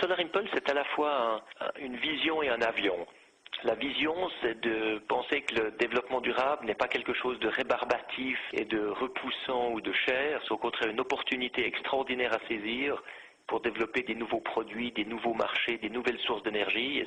Solar Impulse, c'est à la fois une vision et un avion. La vision, c'est de penser que le développement durable n'est pas quelque chose de rébarbatif et de repoussant ou de cher, c'est au contraire une opportunité extraordinaire à saisir pour développer des nouveaux produits, des nouveaux marchés, des nouvelles sources d'énergie.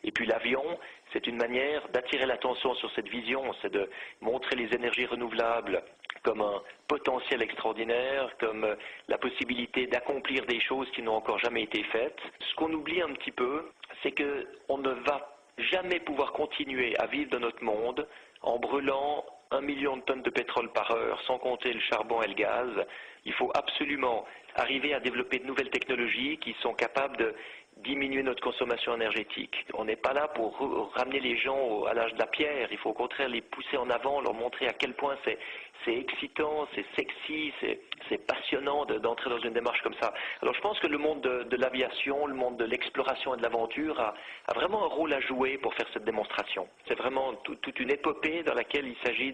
Et puis l'avion, c'est une manière d'attirer l'attention sur cette vision, c'est de montrer les énergies renouvelables comme un potentiel extraordinaire, comme la possibilité d'accomplir des choses qui n'ont encore jamais été faites. Ce qu'on oublie un petit peu, c'est qu'on ne va jamais pouvoir continuer à vivre dans notre monde en brûlant 1 million de tonnes de pétrole par heure, sans compter le charbon et le gaz. Il faut absolument arriver à développer de nouvelles technologies qui sont capables de diminuer notre consommation énergétique. On n'est pas là pour ramener les gens à l'âge de la pierre, il faut au contraire les pousser en avant, leur montrer à quel point c'est excitant, c'est sexy, c'est passionnant d'entrer dans une démarche comme ça. Alors je pense que le monde de l'aviation, le monde de l'exploration et de l'aventure a vraiment un rôle à jouer pour faire cette démonstration. C'est vraiment toute une épopée dans laquelle il s'agit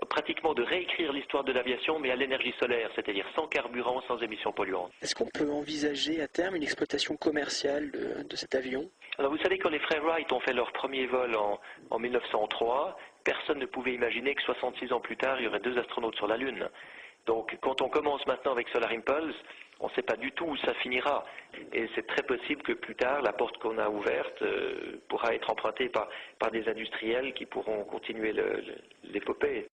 pratiquement de réécrire l'histoire de l'aviation, mais à l'énergie solaire, c'est-à-dire sans carburant, sans émissions polluantes. Est-ce qu'on peut envisager à terme une exploitation commerciale de cet avion? Alors vous savez, quand les frères Wright ont fait leur premier vol en 1903, personne ne pouvait imaginer que 66 ans plus tard, il y aurait 2 astronautes sur la Lune. Donc quand on commence maintenant avec Solar Impulse, on ne sait pas du tout où ça finira. Et c'est très possible que plus tard, la porte qu'on a ouverte pourra être empruntée par des industriels qui pourront continuer l'épopée.